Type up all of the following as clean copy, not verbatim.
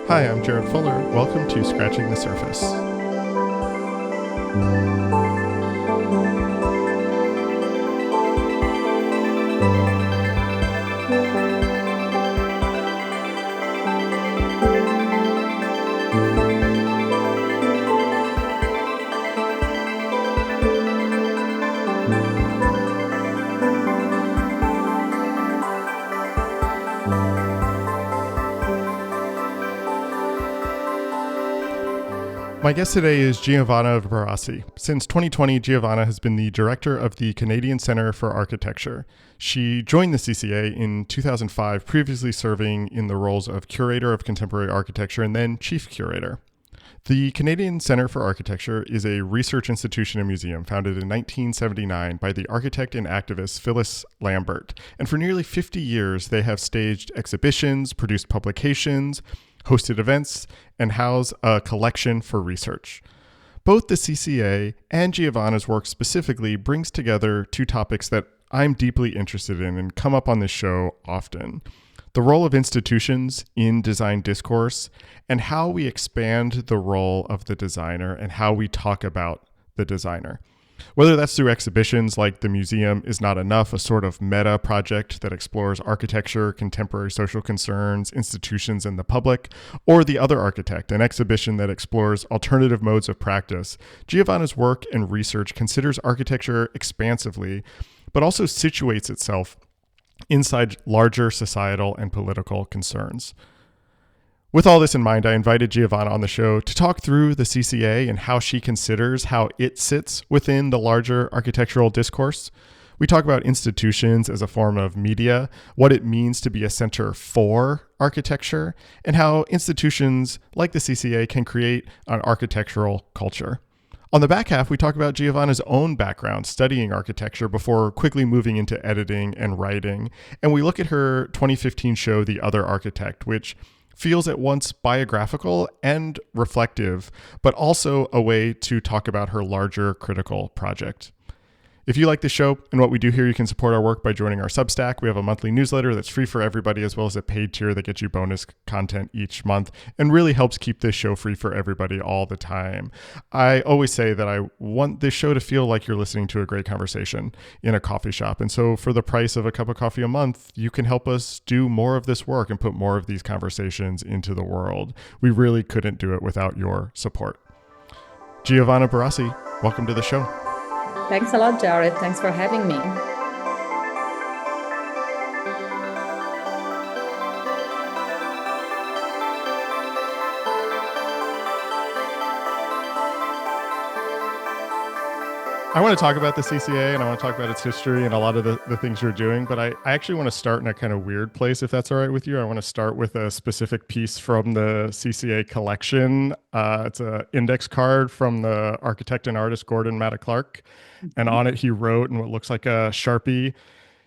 Hi, I'm Jared Fuller. Welcome to Scratching the Surface. My guest today is Giovanna Borasi. Since 2020, Giovanna has been the director of the Canadian Centre for Architecture. She joined the CCA in 2005, previously serving in the roles of curator of contemporary architecture and then chief curator. The Canadian Centre for Architecture is a research institution and museum founded in 1979 by the architect and activist Phyllis Lambert. And for nearly 50 years, they have staged exhibitions, produced publications, hosted events, and house a collection for research. Both the CCA and Giovanna's work specifically brings together two topics that I'm deeply interested in and come up on this show often: the role of institutions in design discourse and how we expand the role of the designer and how we talk about the designer. Whether that's through exhibitions like The Museum Is Not Enough, a sort of meta project that explores architecture, contemporary social concerns, institutions, and the public, or The Other Architect, an exhibition that explores alternative modes of practice, Giovanna's work and research considers architecture expansively, but also situates itself inside larger societal and political concerns. With all this in mind, I invited Giovanna on the show to talk through the CCA and how she considers how it sits within the larger architectural discourse. We talk about institutions as a form of media, what it means to be a center for architecture, and how institutions like the CCA can create an architectural culture. On the back half, we talk about Giovanna's own background studying architecture before quickly moving into editing and writing. And we look at her 2015 show, The Other Architect, which feels at once biographical and reflective, but also a way to talk about her larger critical project. If you like the show and what we do here, you can support our work by joining our Substack. We have a monthly newsletter that's free for everybody, as well as a paid tier that gets you bonus content each month and really helps keep this show free for everybody all the time. I always say that I want this show to feel like you're listening to a great conversation in a coffee shop. And so for the price of a cup of coffee a month, you can help us do more of this work and put more of these conversations into the world. We really couldn't do it without your support. Giovanna Borasi, welcome to the show. Thanks a lot, Jared. Thanks for having me. I want to talk about the CCA and I want to talk about its history and a lot of the things you're doing, but I actually want to start in a kind of weird place, if that's all right with you. I want to start with a specific piece from the CCA collection. It's an index card from the architect and artist Gordon Matta Clark. And on it, he wrote in what looks like a Sharpie,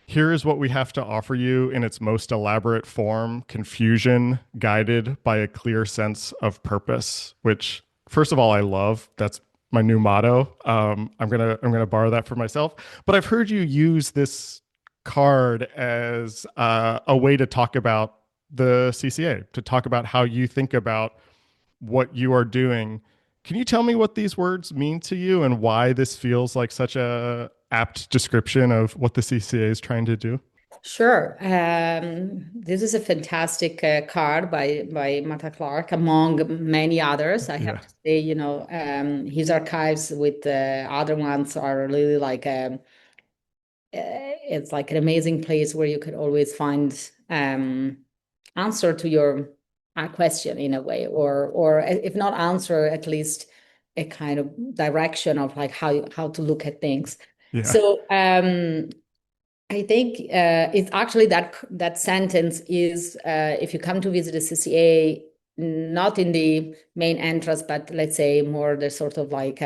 "Here is what we have to offer you in its most elaborate form: confusion guided by a clear sense of purpose," which, first of all, I love. That's my new motto. I'm gonna borrow that for myself. But I've heard you use this card as a way to talk about the CCA, to talk about how you think about what you are doing. Can you tell me what these words mean to you and why this feels like such a apt description of what the CCA is trying to do? Sure. This is a fantastic card by Mata Clark, among many others. I have to say, his archives with the other ones are really like it's like an amazing place where you could always find answer to your question in a way, or if not answer, at least a kind of direction of like how to look at things. Yeah. So I think it's actually that sentence is if you come to visit the CCA, not in the main entrance, but let's say more the sort of like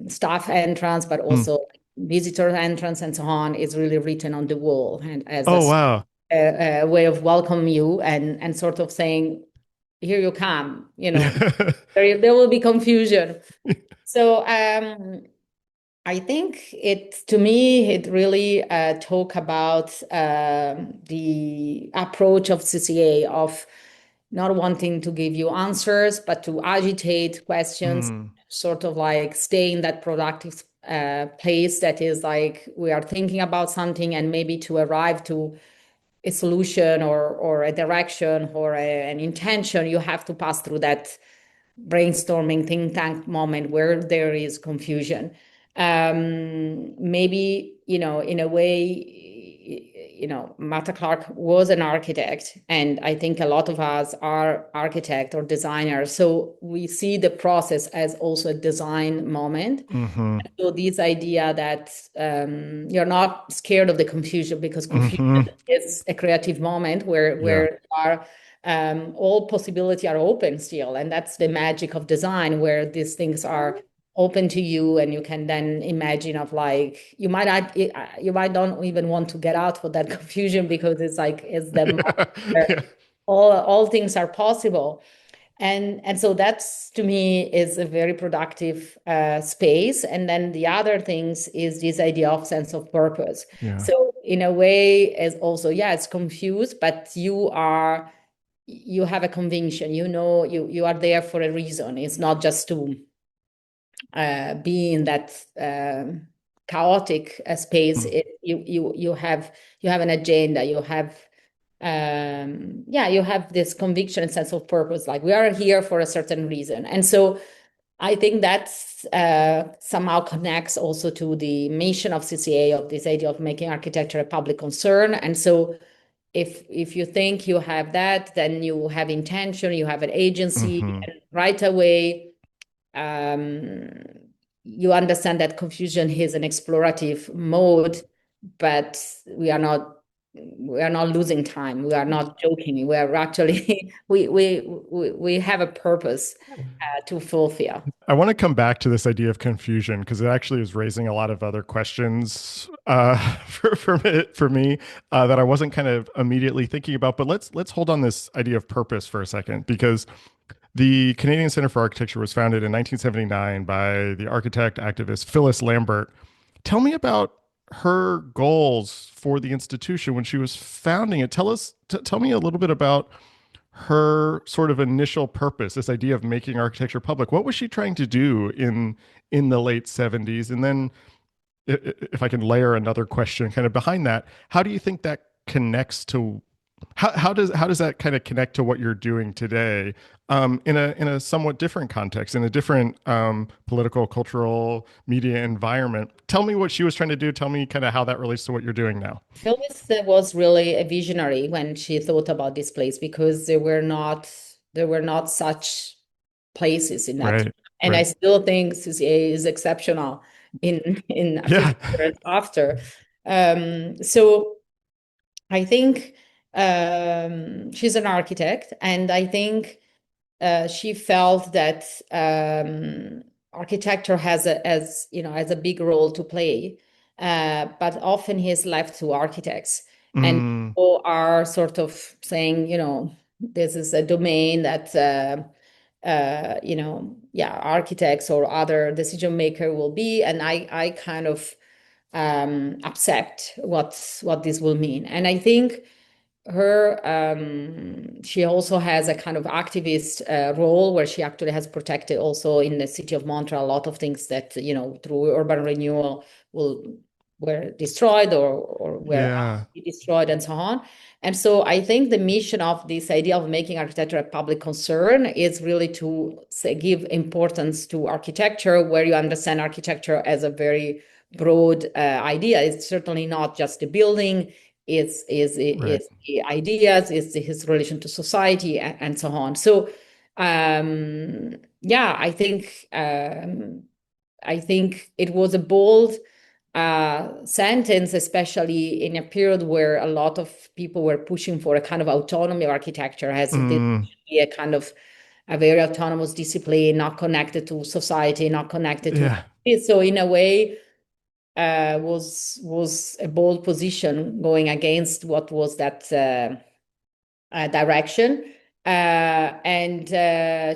staff entrance, but also visitor entrance and so on, is really written on the wall and as wow. a way of welcome you and sort of saying, here you come, there will be confusion. So I think to me, it really talk about the approach of CCA of not wanting to give you answers, but to agitate questions, Mm, sort of like stay in that productive place that is like we are thinking about something, and maybe to arrive to a solution or a direction or an intention, you have to pass through that brainstorming think tank moment where there is confusion. Maybe, in a way, Martha Clark was an architect, and I think a lot of us are architect or designers. So we see the process as also a design moment. mm-hmm, So this idea that you're not scared of the confusion, because confusion mm-hmm. is a creative moment where Yeah. are all possibility are open still, and that's the magic of design, where these things are open to you, and you can then imagine of like you might don't even want to get out for that confusion, because it's like it's the moment Yeah. where Yeah. all things are possible. And so that's, to me, is a very productive space. And then the other things is this idea of sense of purpose. Yeah. So in a way, as also, yeah, it's confused, but you have a conviction. You are there for a reason. It's not just to be in that chaotic space. Mm. You have an agenda. You have this conviction and sense of purpose, like we are here for a certain reason. And so I think that somehow connects also to the mission of CCA, of this idea of making architecture a public concern. And so if you think you have that, then you have intention, you have an agency, Mm-hmm. and right away um, you understand that confusion is an explorative mode, but we are not losing time. We are not joking. We are actually we have a purpose to fulfill. I want to come back to this idea of confusion because it actually is raising a lot of other questions for me that I wasn't kind of immediately thinking about. But let's hold on this idea of purpose for a second, because the Canadian Center for Architecture was founded in 1979 by the architect activist Phyllis Lambert. Tell me about her goals for the institution when she was founding it. Tell me a little bit about her sort of initial purpose, this idea of making architecture public. What was she trying to do in the late 70s? And then if I can layer another question kind of behind that, how do you think that connects to how does that kind of connect to what you're doing today, in a somewhat different context, in a different political, cultural, media environment? Tell me what she was trying to do. Tell me kind of how that relates to what you're doing now. Phyllis was really a visionary when she thought about this place, because there were not such places in that. Right. And I Right. still think CCA is exceptional in 50 Yeah. years after. So I think she's an architect, and I think she felt that architecture has a big role to play, but often he is left to architects, and Mm, people are sort of saying, this is a domain that yeah, architects or other decision maker will be, and I kind of accept what this will mean. And I think she also has a kind of activist role, where she actually has protected also in the city of Montreal a lot of things that, through urban renewal will were destroyed or were yeah. destroyed, and so on. And so I think the mission of this idea of making architecture a public concern is really to say, give importance to architecture, where you understand architecture as a very broad idea. It's certainly not just the building, Right. it's the ideas, it's his relation to society, and so on. So yeah, I think it was a bold sentence, especially in a period where a lot of people were pushing for a kind of autonomy of architecture, as it did Mm, be a kind of a very autonomous discipline, not connected to society, not connected to. yeah. So in a way, was a bold position going against what was that direction. And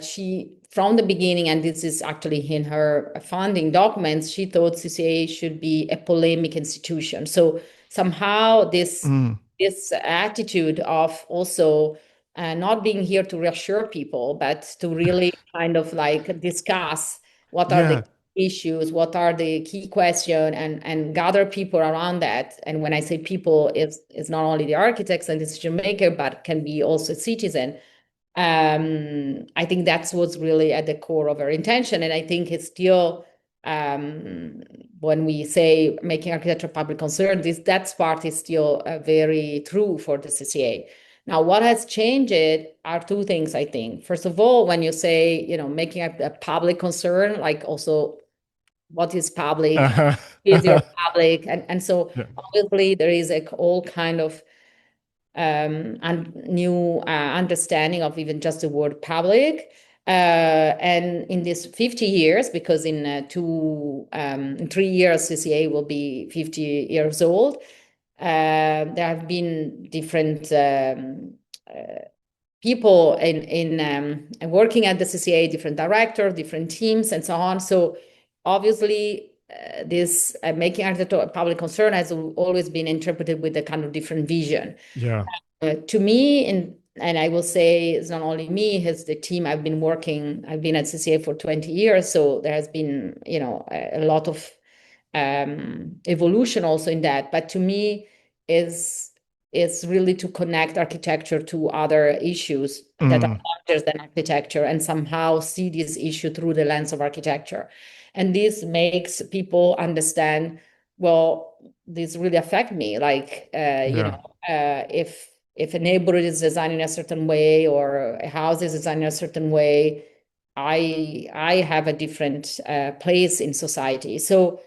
she, from the beginning, and this is actually in her founding documents, she thought CCA should be a polemic institution. So somehow this Mm, this attitude of also not being here to reassure people, but to really kind of like discuss what are the Yeah. issues, what are the key questions, and gather people around that. And when I say people, it's not only the architects and decision maker, but can be also citizen. I think that's what's really at the core of our intention. And I think it's still, when we say making architecture public concern, that part is still very true for the CCA. Now, what has changed are two things, I think. First of all, when you say, making a public concern, like also what is public, is your Uh-huh. public, and so Yeah. obviously there is a all kind of and new understanding of even just the word public. And in this 50 years, because in 3 years, CCA will be 50 years old, there have been different people in working at the CCA, different directors, different teams, and so on. So obviously, this making architecture a public concern has always been interpreted with a kind of different vision. Yeah. To me, and I will say it's not only me, it's the team I've been at CCA for 20 years. So there has been, a lot of evolution also in that. But to me, is is really to connect architecture to other issues that are Mm. larger than architecture and somehow see this issue through the lens of architecture. And this makes people understand, well, this really affect me. Like, Yeah. if a neighborhood is designed in a certain way or a house is designed in a certain way, I have a different place in society. So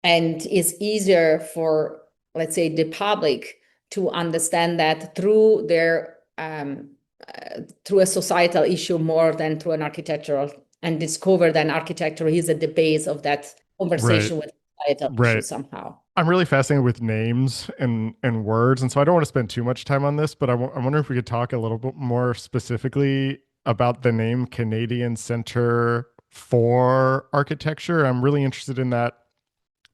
and it's easier for, let's say, the public to understand that through a societal issue more than through an architectural, and discover that architecture is at the base of that Right. conversation with societal issue Right. somehow. I'm really fascinated with names and words, and so I don't want to spend too much time on this, but I wonder if we could talk a little bit more specifically about the name Canadian Center for Architecture. I'm really interested in that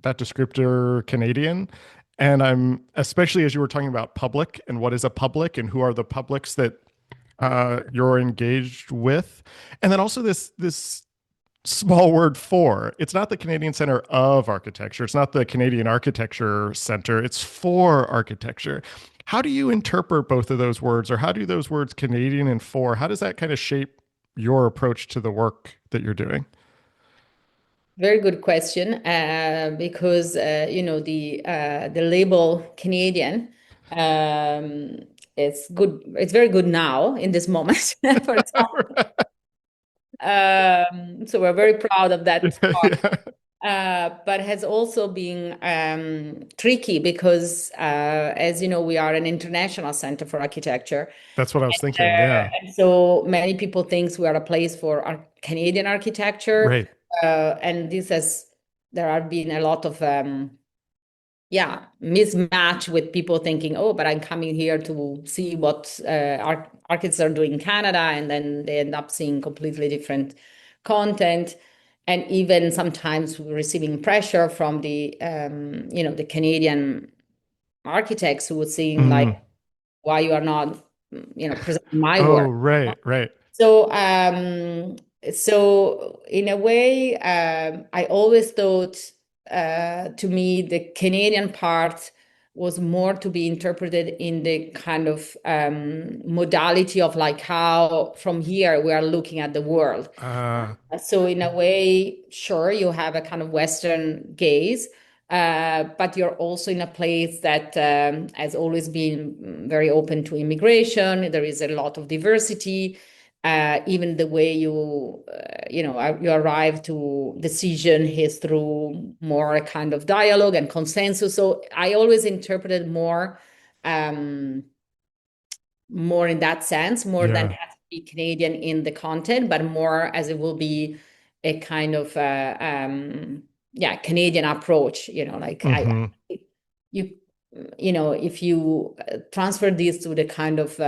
descriptor Canadian, and I'm especially as you were talking about public and what is a public and who are the publics that you're engaged with, and then also this small word for. It's not the Canadian Center of Architecture. It's not the Canadian Architecture Center. It's for architecture. How do you interpret both of those words, or how do those words Canadian and for, how does that kind of shape your approach to the work that you're doing? Very good question, because the label Canadian, um, it's good. It's very good now in this moment, for example. So we're very proud of that, Yeah, but has also been tricky because, as you know, we are an international center for architecture. that's what I was thinking. Yeah. And so many people think we are a place for Canadian architecture. Right. And there have been a lot of, mismatch with people thinking, oh, but I'm coming here to see what architects are doing in Canada. And then they end up seeing completely different content. And even sometimes receiving pressure from the Canadian architects who would seeing like, Mm. why you are not, presenting my Oh, work. right, right. So in a way, I always thought, to me, the Canadian part was more to be interpreted in the kind of modality of like how from here we are looking at the world. Uh, So in a way, sure, you have a kind of Western gaze, but you're also in a place that has always been very open to immigration. There is a lot of diversity. Even the way you arrive to decision is through more a kind of dialogue and consensus. So I always interpreted um, more in that sense, more than yeah. has to be Canadian in the content, but more as it will be a kind of Canadian approach. Like Hmm. you if you transfer this to the kind of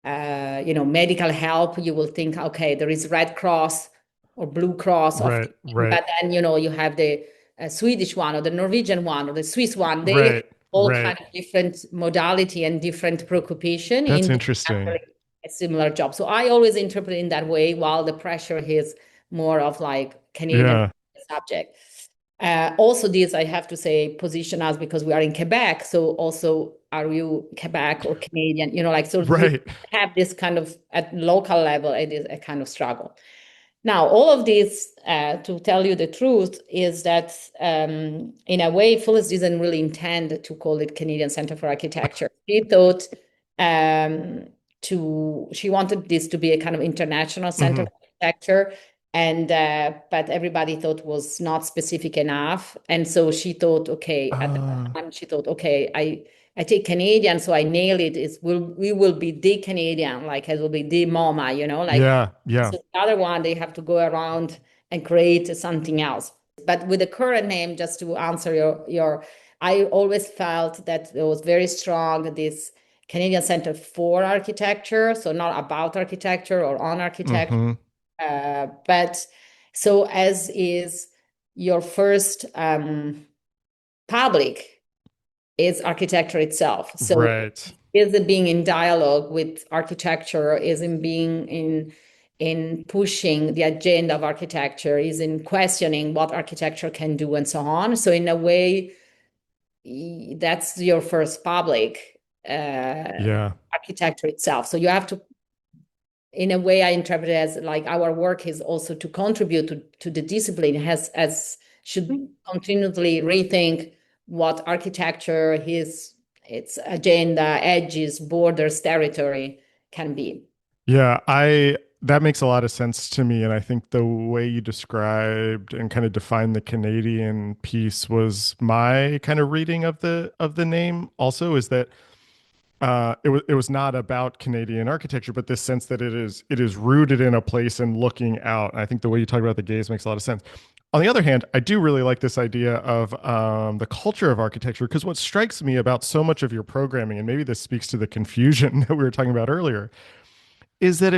medical help, you will think, okay, there is Red Cross or Blue Cross of, Right, right, but then you have the Swedish one or the Norwegian one or the Swiss one. They right. all right. kind of different modality and different preoccupation That's in interesting. actually a similar job. So I always interpret in that way, while the pressure is more of like Canadian Yeah. subject. Also, this I have to say position us because we are in Quebec. So also, are you Quebec or Canadian? Like so we Right. have this kind of at local level. It is a kind of struggle. Now, all of this, to tell you the truth, is that in a way, Phyllis didn't really intend to call it Canadian Center for Architecture. She thought she wanted this to be a kind of international center Hmm. for architecture, and but everybody thought was not specific enough, and so she thought, okay, at that Uh, time she thought, okay, I take Canadian, so I nail it. We will be the Canadian, like it will be the MoMA, like. yeah. Yeah. So the other one, they have to go around and create something else. But with the current name, just to answer I always felt that it was very strong, this Canadian Center for Architecture, so not about architecture or on architecture, Hmm. but so as is your first public is architecture itself. So Right. is it being in dialogue with architecture, is in being in pushing the agenda of architecture, is in questioning what architecture can do and so on. So in a way, that's your first public Yeah. architecture itself. So you have to, in a way, I interpret it as like our work is also to contribute to the discipline, as should continually rethink what architecture, its agenda, edges, borders, territory can be. Yeah, I that makes a lot of sense to me, and I think the way you described and kind of defined the Canadian piece was my kind of reading of the name. Also, is that it was not about Canadian architecture, but this sense that it is rooted in a place and looking out. And I think the way you talk about the gaze makes a lot of sense. On the other hand, I do really like this idea of the culture of architecture, because what strikes me about so much of your programming, and maybe this speaks to the confusion that we were talking about earlier, is that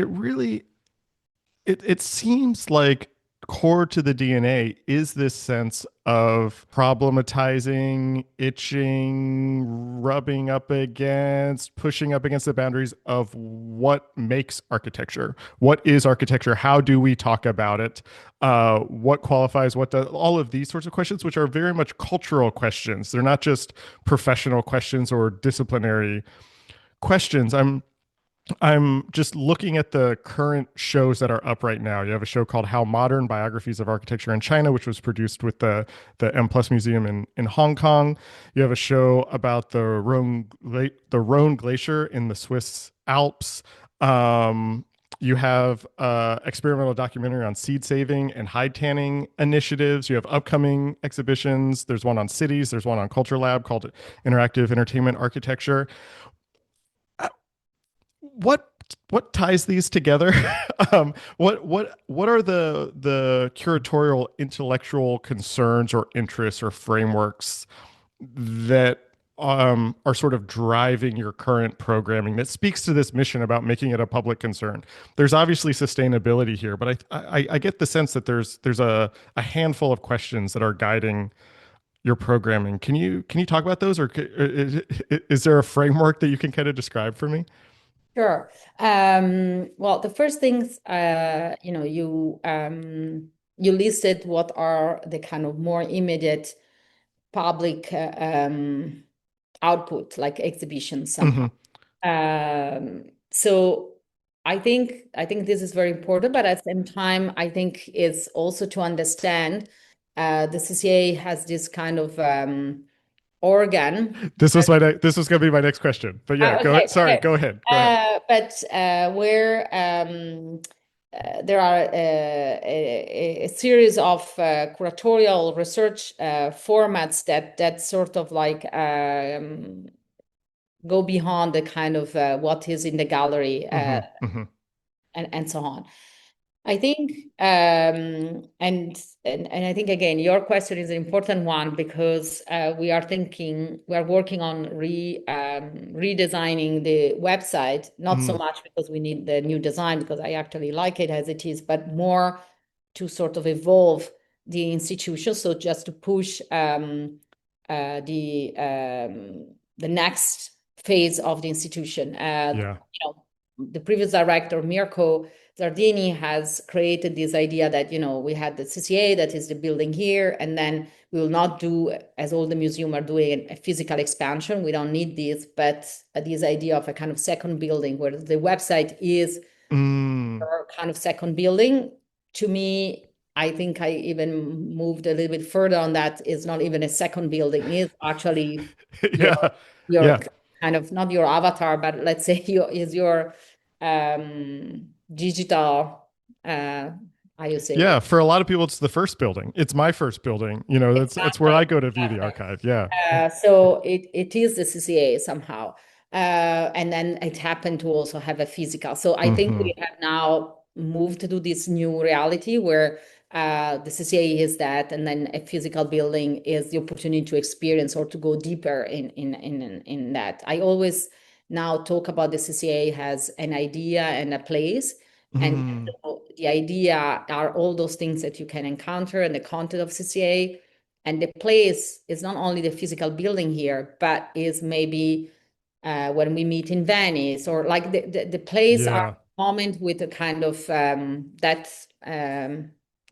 it seems like core to the DNA is this sense of problematizing, itching, rubbing up against, pushing up against the boundaries of what makes architecture. What is architecture? How do we talk about it? What qualifies? What does? All of these sorts of questions, which are very much cultural questions. They're not just professional questions or disciplinary questions. I'm just looking at the current shows that are up right now. You have a show called How Modern: Biographies of Architecture in China, which was produced with the M Plus Museum in Hong Kong. You have a show about the Rhone Glacier in the Swiss Alps. Um, you have experimental documentary on seed saving and hide tanning initiatives. You have upcoming exhibitions. There's one on cities. There's one on Culture Lab called Interactive Entertainment Architecture. What ties these together? What are the curatorial intellectual concerns or interests or frameworks that are sort of driving your current programming that speaks to this mission about making it a public concern? There's obviously sustainability here, but I get the sense that there's a handful of questions that are guiding your programming. Can you talk about those, or is there a framework that you can kind of describe for me? Sure. Well, the first things, you listed what are the kind of more immediate public output, like exhibitions somehow. Hmm. So I think this is very important, but at the same time, I think it's also to understand the CCA has this kind of organ. This was going to be my next question, but yeah, go Okay, ahead. Sorry, okay. go ahead. Go ahead. But where there are a series of curatorial research formats that sort of like go beyond the kind of what is in the gallery Hmm. Hmm. and so on. I think, and I think again, your question is an important one because we are working on redesigning the website, not so Hmm. much because we need the new design, because I actually like it as it is, but more to sort of evolve the institution. So just to push the next phase of the institution. Yeah. The previous director, Mirko Zardini, has created this idea that, we had the CCA, that is the building here, and then we will not do, as all the museums are doing, a physical expansion. We don't need this, but this idea of a kind of second building where the website is Mm. kind of second building. To me, I think I even moved a little bit further on that. It's not even a second building. It's actually your Yeah. your Yeah. kind of, not your avatar, but let's say your digital, how you say Yeah. it? For a lot of people, it's the first building. It's my first building. You know, that's where Exactly. I go to view the Exactly. archive. Yeah. So it is the CCA somehow. And then it happened to also have a physical. So I think Hmm. we have now moved to this new reality where the CCA is that, and then a physical building is the opportunity to experience or to go deeper in that. I always now talk about the CCA as an idea and a place. And Mm. so the idea are all those things that you can encounter in the content of CCA, and the place is not only the physical building here, but is maybe when we meet in Venice, or like the place are Yeah. moment with a kind of um,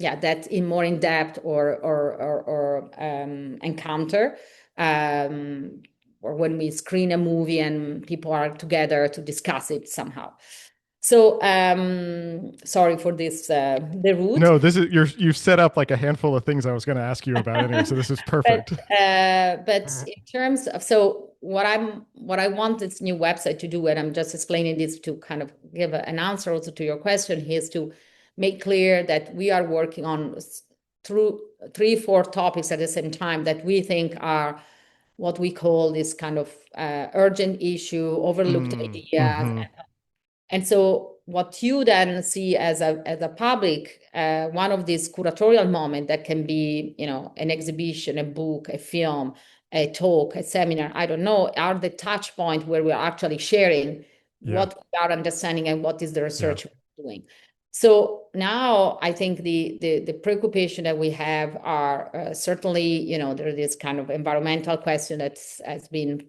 yeah, that in more in depth or encounter, or when we screen a movie and people are together to discuss it somehow. So sorry for this the route. No, this is you've set up like a handful of things I was going to ask you about anyway. So this is But perfect. in terms of, so what I want this new website to do, and I'm just explaining this to kind of give an answer also to your question, is to make clear that we are working on through three, four topics at the same time that we think are what we call this kind of urgent issue, overlooked Mm. ideas. Hmm. And so what you then see as a public, one of these curatorial moments that can be, an exhibition, a book, a film, a talk, a seminar, I don't know, are the touch point where we're actually sharing Yeah. what we are understanding and what is the Yeah. research we're doing. So now I think the preoccupation that we have are certainly, there's this kind of environmental question that has been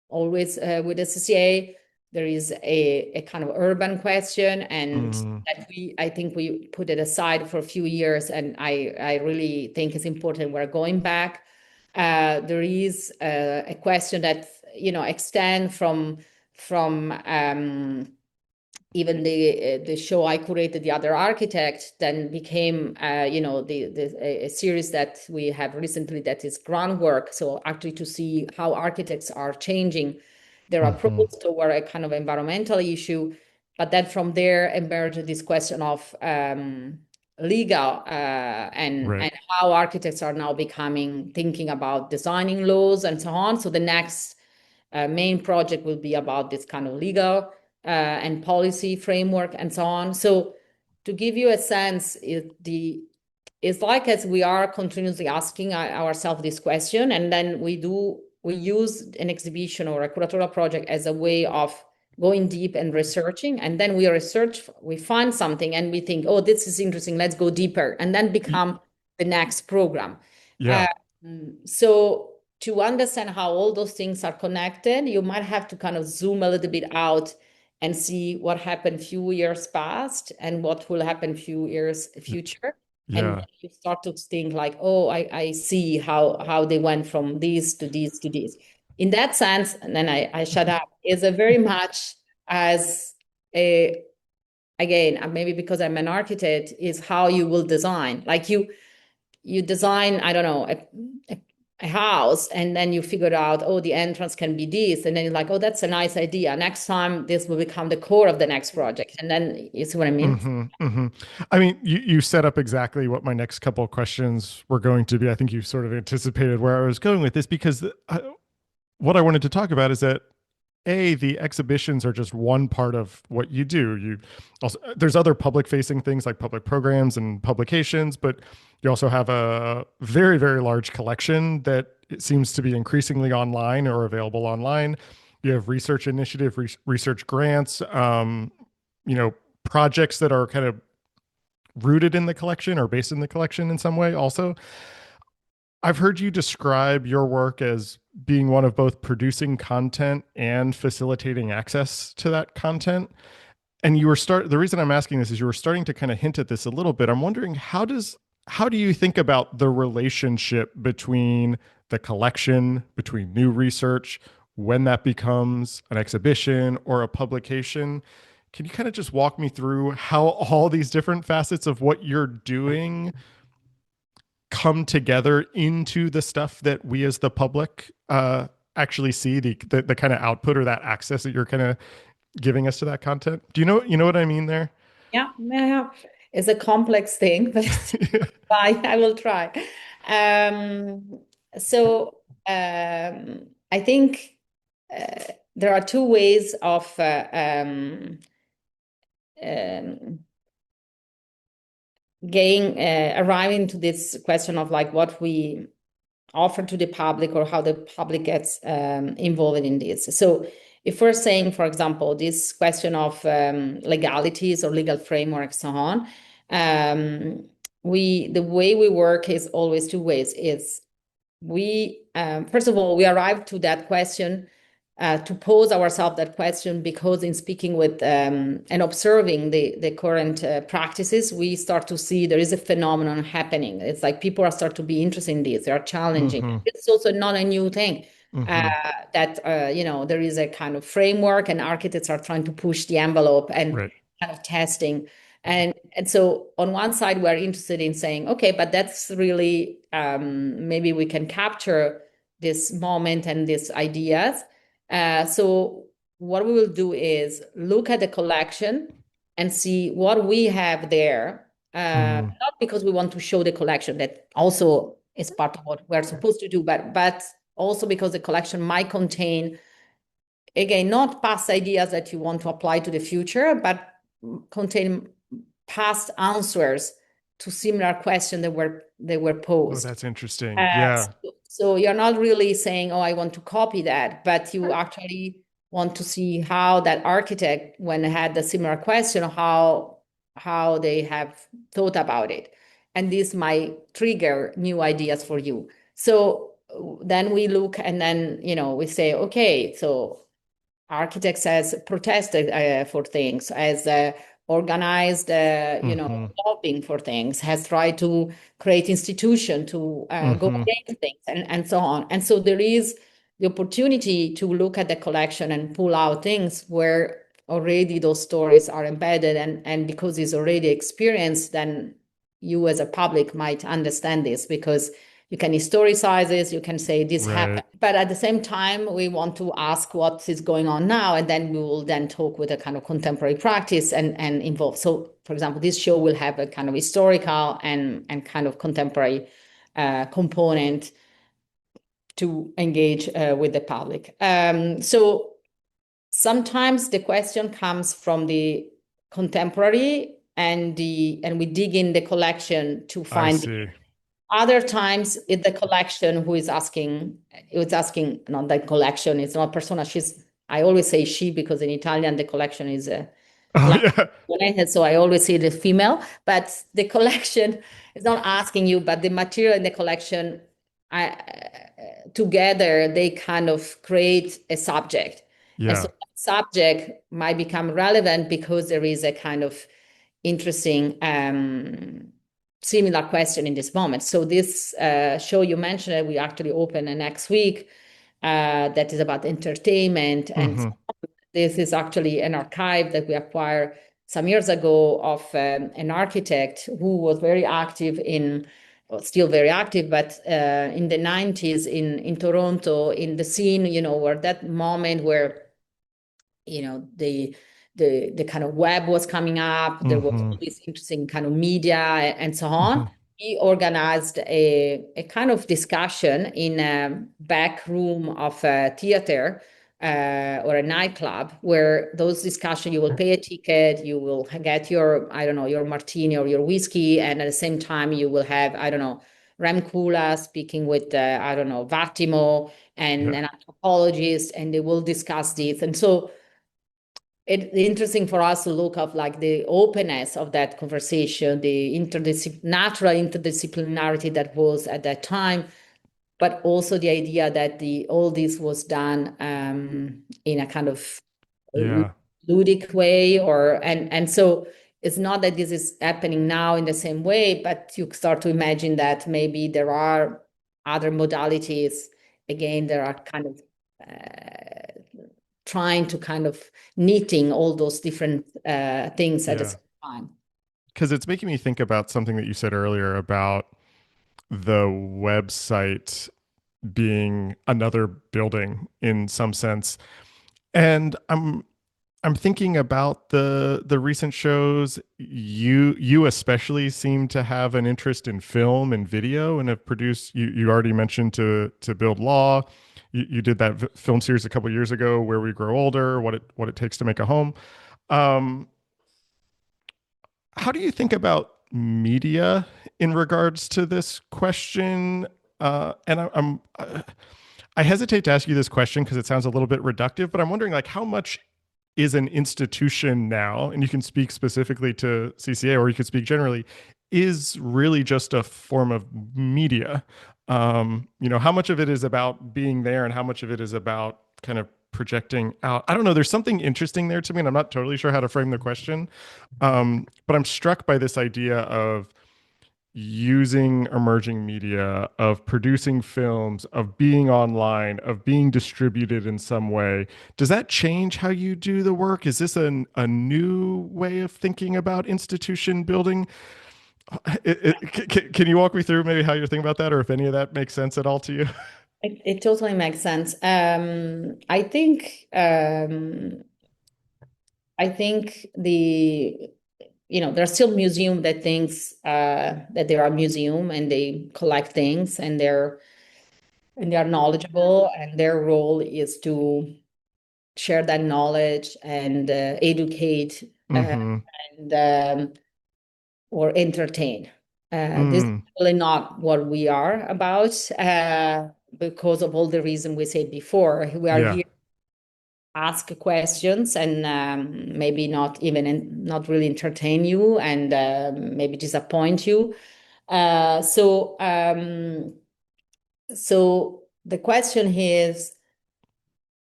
always with the CCA. There is a kind of urban question, and Mm. that I think we put it aside for a few years, and I really think it's important we're going back. There is a question that, extend from even the show I curated, The Other Architect, then became a series that we have recently that is groundwork. So actually to see how architects are changing their Hmm. approach toward a kind of environmental issue. But then from there emerged this question of legal Right. and how architects are now becoming thinking about designing laws and so on. So the next main project will be about this kind of legal and policy framework and so on. So to give you a sense, it's like as we are continuously asking ourselves this question, and then we use an exhibition or a curatorial project as a way of going deep and researching, and then we find something and we think, oh, this is interesting, let's go deeper, and then Y- become the next program. Yeah. Uh, so to understand how all those things are connected, you might have to kind of zoom a little bit out and see what happened few years past and what will happen few years future. And then Yeah. you start to think like, oh, I see how they went from this to this to this. In that sense, and then I shut up, is a very much as a, again, maybe because I'm an architect, is how you will design. Like you design, I don't know, a, a house, and then you figured out, oh, the entrance can be this. And then you're like, oh, that's a nice idea. Next time, this will become the core of the next project. And then you see what I mean? Hmm. Hmm. I mean, you set up exactly what my next couple of questions were going to be. I think you sort of anticipated where I was going with this because what I wanted to talk about is that the exhibitions are just one part of what you do. You also there's other public facing things like public programs and publications, but you also have a very very large collection that it seems to be increasingly online or available online. You have research initiative, research grants, you know, projects that are kind of rooted in the collection or based in the collection in some way also. I've heard you describe your work as being one of both producing content and facilitating access to that content. And the reason I'm asking this is you were starting to kind of hint at this a little bit. I'm wondering how do you think about the relationship between the collection, between new research, when that becomes an exhibition or a publication? Can you kind of just walk me through how all these different facets of what you're doing come together into the stuff that we as the public actually see, the kind of output or that access that you're kind of giving us to that content? Do you know what I mean there? Yeah, yeah. It's a complex thing, but I will try. Um, so I think there are two ways of um, arriving to this question of like what we offer to the public or how the public gets involved in this. So if we're saying, for example, this question of legalities or legal frameworks, so on, the way we work is always two ways. Is we first of all we arrive to that question to pose ourselves that question because in speaking with and observing the current practices, we start to see there is a phenomenon happening. It's like people are start to be interested in this. They are challenging. Mm-hmm. It's also not a new thing. Mm-hmm. That there is a kind of framework and architects are trying to push the envelope and Right. kind of testing. And so on one side, we're interested in saying, okay, but that's really maybe we can capture this moment and these ideas. So what we will do is look at the collection and see what we have there. Mm. Not because we want to show the collection, that also is part of what we're supposed to do, but also because the collection might contain, again, not past ideas that you want to apply to the future, but contain past answers to similar questions that were Oh, posed. that's interesting. Uh, Yeah. so you're not really saying, oh, I want to copy that, but you actually want to see how that architect, when they had the similar question, how they have thought about it. And this might trigger new ideas for you. So then we look and then, we say, okay, so architects has protested for things, has organized, Mm-hmm. lobbying for things, has tried to create institution to go Mm-hmm. against things, and so on. And so there is the opportunity to look at the collection and pull out things where already those stories are embedded, and because it's already experienced, then you as a public might understand this because you can historicize this, you can say this Right. happened. But at the same time, we want to ask what is going on now, and then we will then talk with a kind of contemporary practice and involve. So, for example, this show will have a kind of historical and kind of contemporary component to engage with the public. So sometimes the question comes from the contemporary and we dig in the collection to I find. see. Other times, it's the collection who is asking. It's asking, not the collection. It's not persona. I always say she because in Italian the collection is Oh, la yeah. so I always say the female. But the collection is not asking you, but the material in the collection, together they kind of create a subject, and so Yeah. that subject might become relevant because there is a kind of interesting similar question in this moment. So this show you mentioned, we actually open next week, that is about entertainment. And Mm-hmm. this is actually an archive that we acquired some years ago of an architect who was very active well, still very active, but in the 90s in Toronto, in the scene, where that moment where the kind of web was coming up, there was Mm-hmm. all this interesting kind of media and so on. Mm-hmm. He organized a kind of discussion in a back room of a theater or a nightclub, where those discussions, you will pay a ticket, you will get your, I don't know, your martini or your whiskey, and at the same time you will have, I don't know, Rem Koolhaas speaking with, I don't know, Vattimo and Yeah. an anthropologist, and they will discuss this. And so it's interesting for us to look at like the openness of that conversation, the natural interdisciplinarity that was at that time, but also the idea that all this was done in a kind of Yeah. ludic way, and so it's not that this is happening now in the same way, but you start to imagine that maybe there are other modalities. Again, there are kind of trying to kind of knitting all those different things at the Yeah. same time. Because it's making me think about something that you said earlier about the website being another building in some sense. And I'm thinking about the recent shows. You especially seem to have an interest in film and video, and have produced. You already mentioned to build law. You did that film series a couple years ago, Where We Grow Older, what it takes to make a home. Um, how do you think about media in regards to this question? And I hesitate to ask you this question because it sounds a little bit reductive, but I'm wondering like how much is an institution now, and you can speak specifically to CCA or you could speak generally, is really just a form of media. How much of it is about being there and how much of it is about kind of projecting out. I don't know. There's something interesting there to me, and I'm not totally sure how to frame the question. But I'm struck by this idea of using emerging media, of producing films, of being online, of being distributed in some way. Does that change how you do the work? Is this a new way of thinking about institution building? Can you walk me through maybe how you're thinking about that, or if any of that makes sense at all to you? It totally makes sense. I think there are still museum that thinks that they are a museum and they collect things and they are knowledgeable, and their role is to share that knowledge and educate Mm-hmm. and or entertain. This is Mm. really not what we are about, because of all the reason we said before. We are Yeah. here ask questions and maybe not really entertain you and maybe disappoint you. Uh, so um, so the question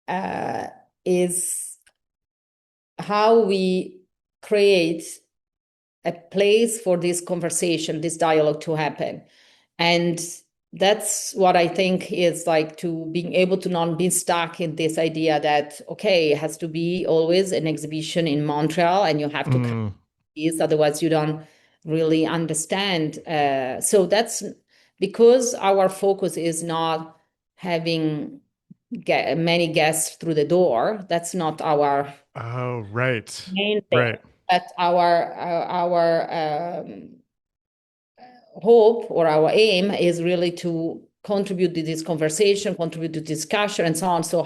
uh, is how we create a place for this conversation, this dialogue to happen. And that's what I think is like to being able to not be stuck in this idea that, okay, it has to be always an exhibition in Montreal and you have to come Mm. this, otherwise you don't really understand. So that's because our focus is not having many guests through the door. That's not our Oh, right. main thing. Right. But our hope or our aim is really to contribute to this conversation, contribute to discussion, and so on. So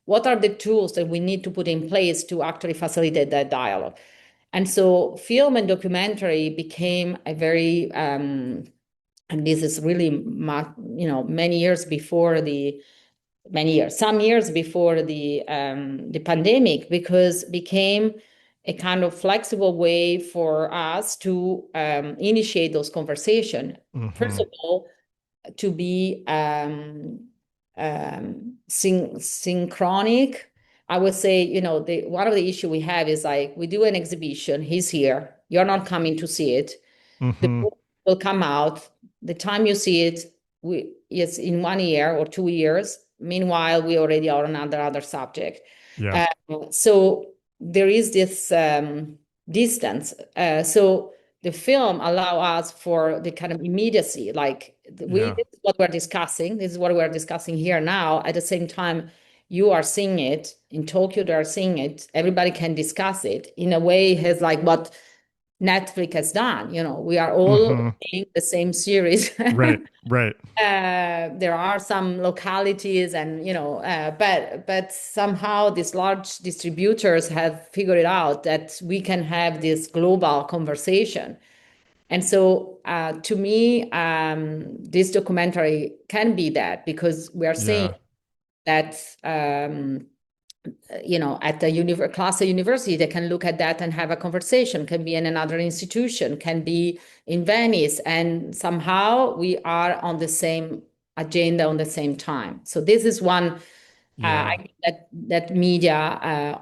what are the tools that we need to put in place to actually facilitate that dialogue? And so film and documentary became a very, and this is really, many years before some years before the pandemic, because became a kind of flexible way for us to initiate those conversations. First Mm-hmm. of all, to be synchronic. I would say, one of the issue we have is like we do an exhibition, he's here, you're not coming to see it. The Mm-hmm. book will come out. The time you see it, it's in 1 year or 2 years. Meanwhile, we already are on other subject. Yeah. Uh, so there is this distance. So the film allow us for the kind of immediacy, like Yeah. this is what we're discussing. This is what we're discussing here now. At the same time, you are seeing it in Tokyo. They are seeing it. Everybody can discuss it in a way. Has like what Netflix has done. We are all Mm-hmm. seeing the same series. Right. Right. There are some localities, and but somehow these large distributors have figured it out that we can have this global conversation. And so, to me, this documentary can be that, because we are saying Yeah. that at the class at university, they can look at that and have a conversation, can be in another institution, can be in Venice. And somehow we are agenda on the same time. So this is one I Yeah. think that media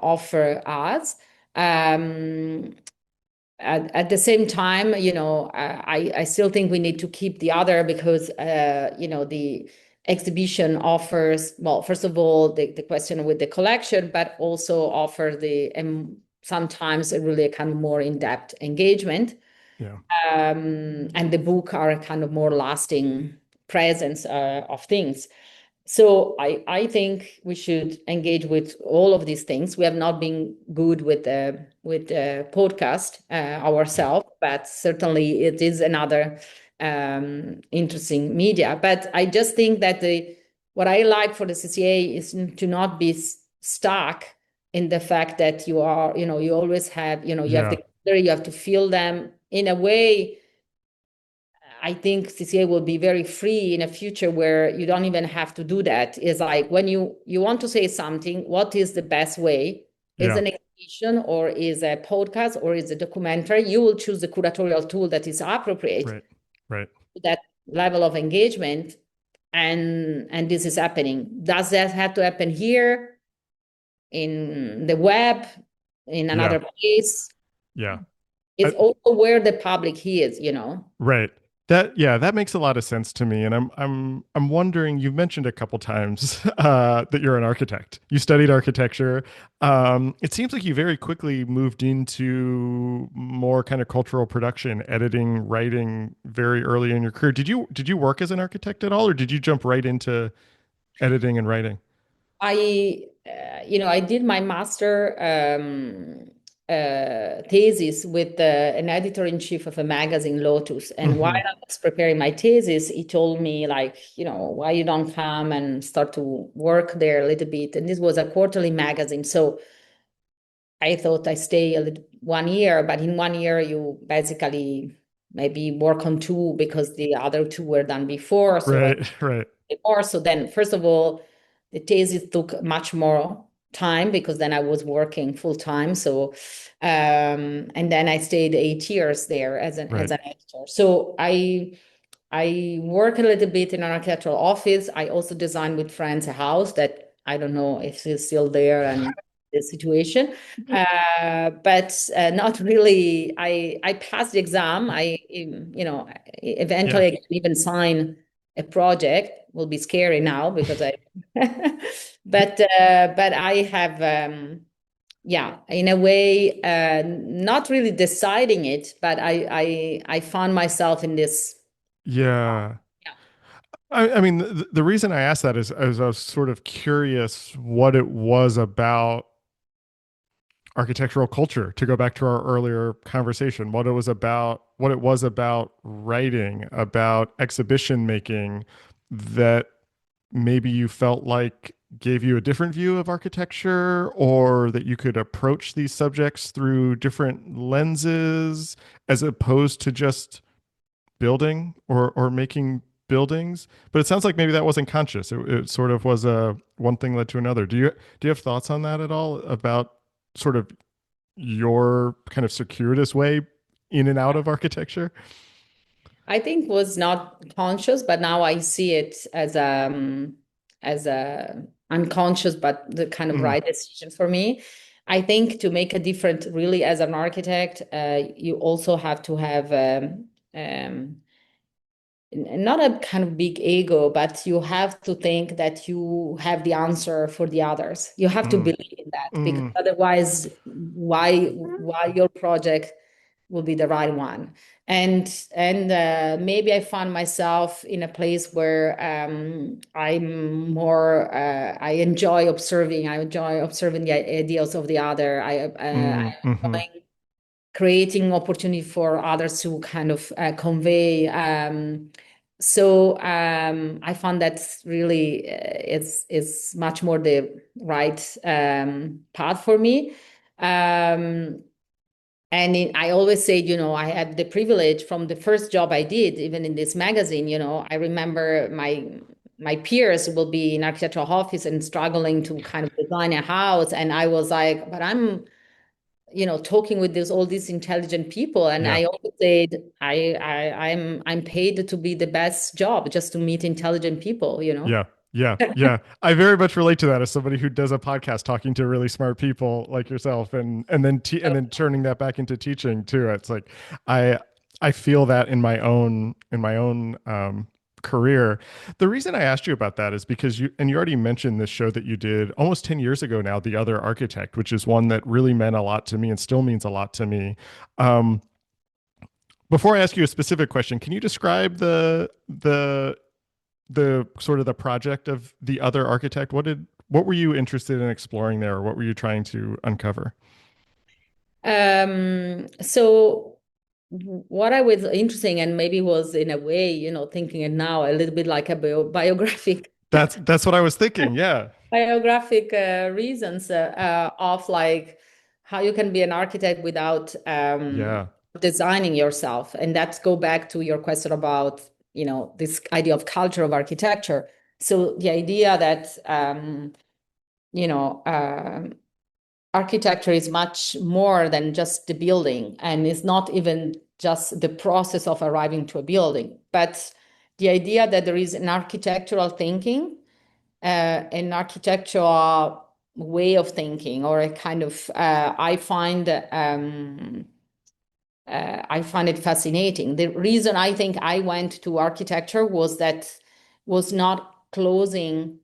offer us. Um, at the same time, I still think we need to keep the other because, the exhibition offers, well, first of all, the question with the collection, but also offer the sometimes a really kind of more in-depth engagement. Yeah. And the book are a kind of more lasting presence of things. So I think we should engage with all of these things. We have not been good with the podcast ourselves, but certainly it is another interesting media. But I just think that what I like for the CCA is to not be stuck in the fact that you always have, you have Yeah. the you have to feel them in a way. I think CCA will be very free in a future where you don't even have to do that. It's like when you want to say something, what is the best way? Is Yeah. an exhibition or is a podcast or is a documentary? You will choose the curatorial tool that is appropriate Right. Right. to that level of engagement. And this is happening. Does that have to happen here in the web, in Yeah. another place? Yeah. It's I, also where the public is. right. That makes a lot of sense to me. And I'm wondering, you've mentioned a couple times that you're an architect. You studied architecture. It seems like you very quickly moved into more kind of cultural production, editing, writing very early in your career. Did you work as an architect at all, or did you jump right into editing and writing? I did my master thesis with an editor-in-chief of a magazine, Lotus. And while Hmm. I was preparing my thesis, he told me, like, why you don't come and start to work there a little bit. And this was a quarterly magazine. So I thought I stay 1 year, but in 1 year, you basically maybe work on two because the other two were done before. So I Right. Right. more. So then, first of all, the thesis took much more time because then I was working full time. So, and then I stayed 8 years there as an Right. editor. So I work a little bit in an architectural office. I also design with friends a house that I don't know if it's still there and the situation, but not really. I passed the exam. Yeah. Eventually I can even sign a project. Will be scary now because I, but I have yeah, in a way, not really deciding it, but I found myself in this. Yeah. Yeah. I mean, the reason I asked that is I was sort of curious what it was about architectural culture, to go back to our earlier conversation, what it was about writing, about exhibition making, that maybe you felt like gave you a different view of architecture, or that you could approach these subjects through different lenses as opposed to just building or making buildings. But it sounds like maybe that wasn't conscious. It sort of was a one thing led to another. Do you have thoughts on that at all, about sort of your kind of circuitous way in and out of architecture? I think was not conscious, but now I see it as a unconscious, but the kind of Mm, right decision for me. I think to make a difference, really, as an architect, you also have to have not a kind of big ego, but you have to think that you have the answer for the others. You have to mm, believe in that because mm, otherwise, why your project will be the right one? And maybe I found myself in a place where I'm more. I enjoy observing. I enjoy observing the ideals of the other. mm, I mm-hmm. enjoy creating opportunity for others to kind of convey. I found that really is much more the right path for me. I always say, I had the privilege from the first job I did, even in this magazine. I remember my peers will be in architectural office and struggling to kind of design a house, and I was like, but talking with all these intelligent people. And Yeah. I always said, I'm paid to be the best job, just to meet intelligent people, Yeah. Yeah. Yeah. I very much relate to that as somebody who does a podcast talking to really smart people like yourself, and then turning that back into teaching too. It's like I I feel that in my own career. The reason I asked you about that is because you already mentioned this show that you did almost 10 years ago now, The Other Architect, which is one that really meant a lot to me and still means a lot to me. Um, Before I ask you a specific question, can you describe the sort of the project of The Other Architect? What were you interested in exploring there, or what were you trying to uncover? So what I was interesting, and maybe was in a way, thinking it now a little bit like a biographic That's what I was thinking. Yeah. biographic reasons of like how you can be an architect without Yeah. designing yourself. And that's go back to your question about, this idea of culture of architecture. So the idea that, you know, um architecture is much more than just the building, and it's not even just the process of arriving to a building, but the idea that there is an architectural thinking, an architectural way of thinking, or a kind of I find it fascinating. The reason I think I went to architecture was that was not closing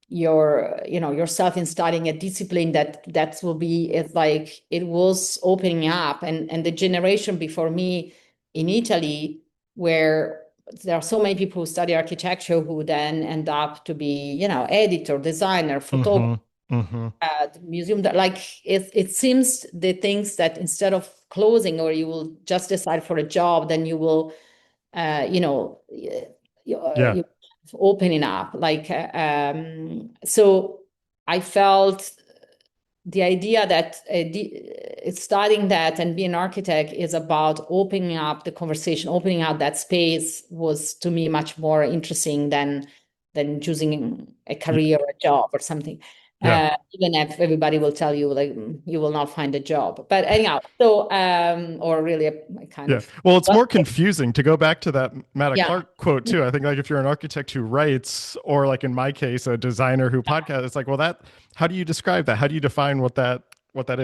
yourself in studying a discipline that will be, it's like it was opening up. And the generation before me in Italy, where there are so many people who study architecture who then end up to be, editor, designer, photographer, Mm-hmm. Mm-hmm. museum, that like it seems the things that instead of closing, or you will just decide for a job, then you will Yeah. you opening up, like so I felt the idea that studying that and being an architect is about opening up the conversation, opening up that space, was to me much more interesting than choosing a Y- career or a job or something. Yeah. Even if everybody will tell you like you will not find a job, but anyhow, so or really a kind Yeah. of, Well, it's well, more confusing to go back to that Matta yeah. Clark quote too. I think like if you're an architect who writes, or like in my case, a designer who podcasts, it's like, well, that how do you describe that? How do you define what that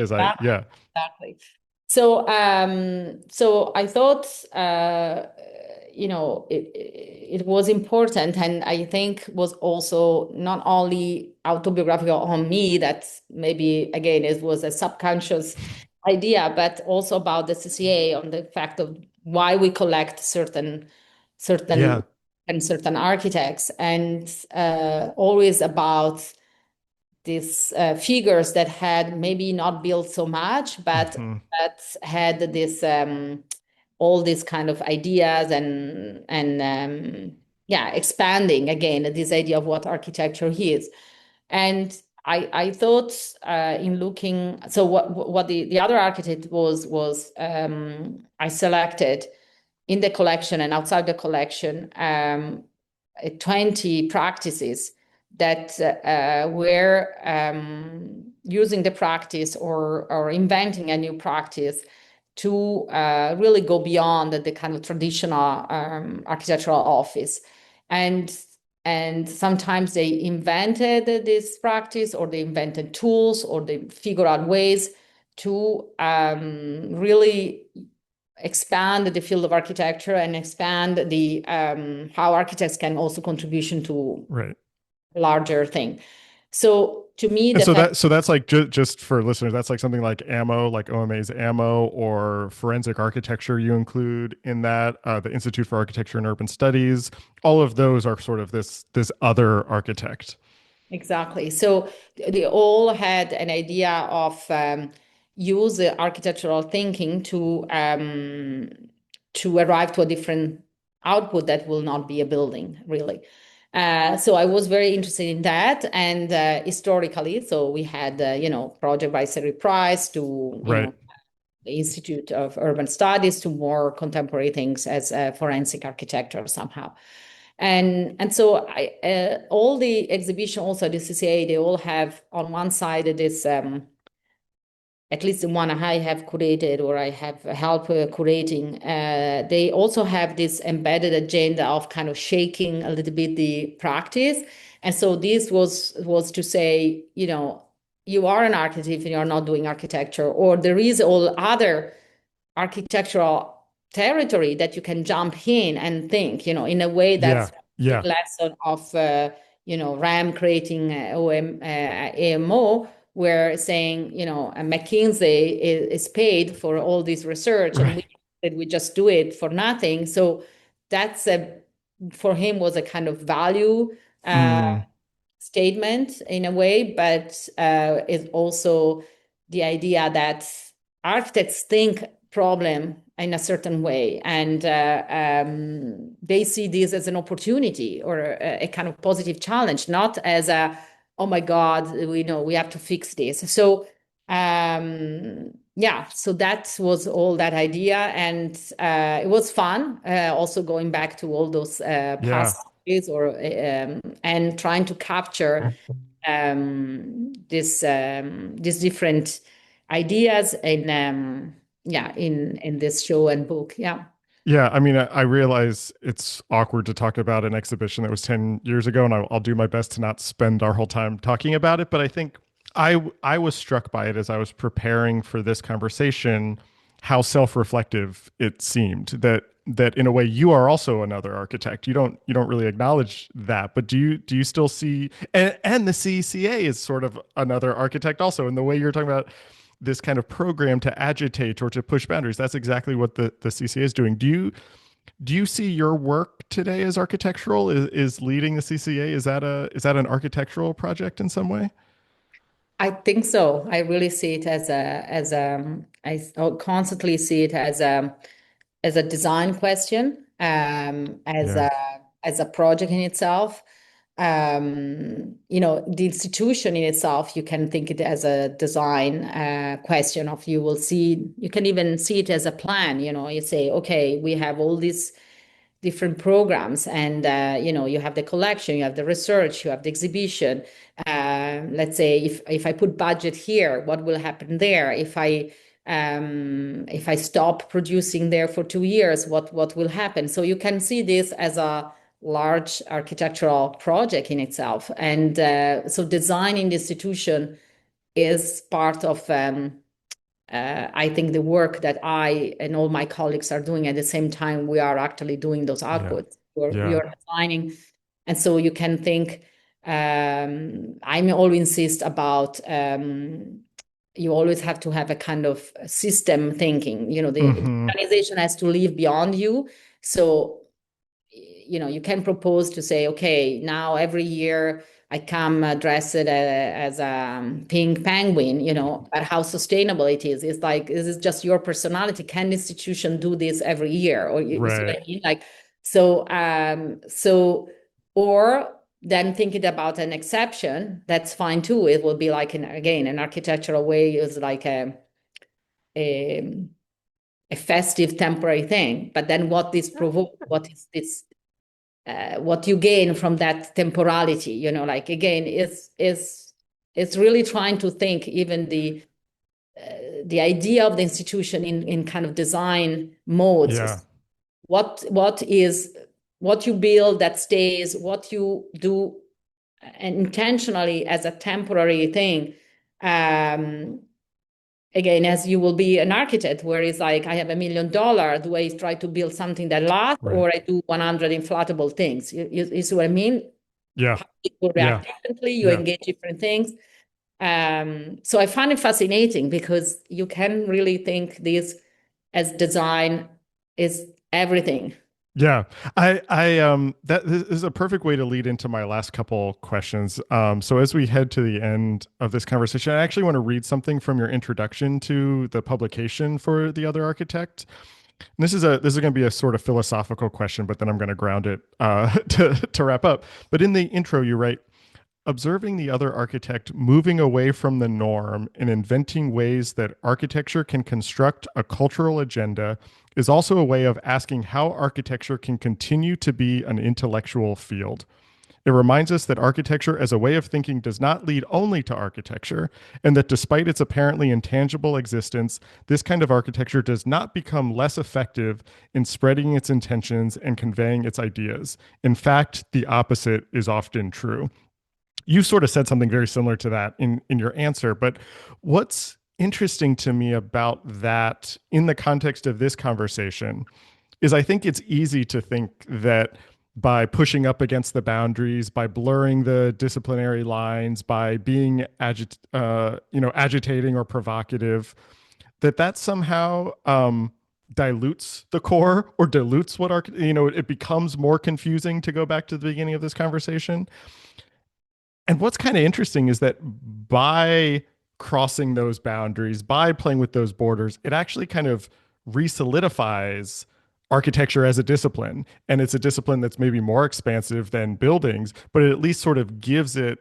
is? I Exactly. yeah. Exactly. So I thought, it was important, and I think was also not only autobiographical on me, that maybe again it was a subconscious idea, but also about the CCA, on the fact of why we collect certain Yeah. and certain architects, and always about these figures that had maybe not built so much, but Mm-hmm. had this all these kind of ideas, and yeah, expanding again this idea of what architecture is. And I thought, in looking, so what the other architect was I selected in the collection and outside the collection, 20 practices that were using the practice, or inventing a new practice to really go beyond the kind of traditional architectural office. And and sometimes they invented this practice, or they invented tools, or they figure out ways to really expand the field of architecture, and expand the how architects can also contribution to Right. larger thing. So to me, And the fact, so that's like just for listeners, that's like something like AMO, like OMA's AMO, or forensic architecture. You include in that the Institute for Architecture and Urban Studies. All of those are sort of this other architect. exactly. So they all had an idea of use the architectural thinking to arrive to a different output that will not be a building, really. So I was very interested in that, and historically, so we had project by Seri Price to Right. the Institute of Urban Studies to more contemporary things as forensic architecture somehow. And so all the exhibition, also the CCA, they all have on one side this at least the one I have curated or I have helped curating, they also have this embedded agenda of kind of shaking a little bit the practice. And so this was to say, you are an architect and you're not doing architecture, or there is all other architectural territory that you can jump in and think, in a way Yeah. that's a Yeah. lesson of, RAM creating AMO, where saying, McKinsey is paid for all this research and Right. we just do it for nothing. So that's for him was a kind of value Mm, statement in a way, but it's also the idea that architects think problem in a certain way, and they see this as an opportunity or a kind of positive challenge, not as a, oh my God, we know we have to fix this. So yeah, so that was all that idea, and it was fun. Also going back to all those yeah. past days, or and trying to capture these different ideas in yeah, in this show and book. Yeah. Yeah, I mean, I realize it's awkward to talk about an exhibition that was 10 years ago, and I'll do my best to not spend our whole time talking about it. But I think I was struck by it as I was preparing for this conversation, how self-reflective it seemed that in a way you are also another architect. You don't really acknowledge that, but do you still see, and the CECA is sort of another architect also in the way you're talking about this kind of program to agitate or to push boundaries. That's exactly what the CCA is doing. Do you see your work today as architectural? Is leading the CCA? Is that an architectural project in some way? I think so. I really see it I constantly see it as a design question, Yeah. as a project in itself. The institution in itself, you can think it as a design question of, you can even see it as a plan. You say, okay, we have all these different programs, and you have the collection, you have the research, you have the exhibition. Let's say if I put budget here, what will happen there? If I stop producing there for 2 years, what will happen? So you can see this as a large architectural project in itself, and so designing the institution is part of I think the work that I and all my colleagues are doing at the same time. We are actually doing those Yeah. outputs. We Yeah. are designing, and so you can think. I always insist about you always have to have a kind of system thinking. The Hmm. organization has to live beyond you. So you can propose to say, okay, now every year I come dressed as a pink penguin, but how sustainable it is. It's like, this is just your personality. Can the institution do this every year? Or you see what Right. I mean? Like, so, or then thinking about an exception, that's fine too. It will be like, again, an architectural way is like a, a festive temporary thing. But then what this provoke, what is this what you gain from that temporality, like, again, it's really trying to think even the idea of the institution in kind of design Yeah. modes. What is what you build that stays, what you do and intentionally as a temporary thing. um, Again, as you will be an architect, where it's like, I have $1 million, do I try to build something that lasts, Right. or I do 100 inflatable things? You see what I mean? Yeah. People Yeah. react differently, you Yeah. engage different things. So I find it fascinating because you can really think this as design is everything. Yeah, I that this is a perfect way to lead into my last couple questions. So as we head to the end of this conversation, I actually want to read something from your introduction to the publication for The Other Architect. And this is going to be a sort of philosophical question, but then I'm going to ground it to wrap up. But in the intro, you write, observing the other architect moving away from the norm and inventing ways that architecture can construct a cultural agenda is also a way of asking how architecture can continue to be an intellectual field. It reminds us that architecture as a way of thinking does not lead only to architecture, and that despite its apparently intangible existence, this kind of architecture does not become less effective in spreading its intentions and conveying its ideas. In fact, the opposite is often true. You sort of said something very similar to that in your answer, but what's interesting to me about that in the context of this conversation is I think it's easy to think that by pushing up against the boundaries, by blurring the disciplinary lines, by being agitating or provocative, that somehow dilutes the core or dilutes what it becomes more confusing, to go back to the beginning of this conversation. And what's kind of interesting is that by crossing those boundaries, by playing with those borders, it actually kind of re-solidifies architecture as a discipline. And it's a discipline that's maybe more expansive than buildings, but it at least sort of gives it's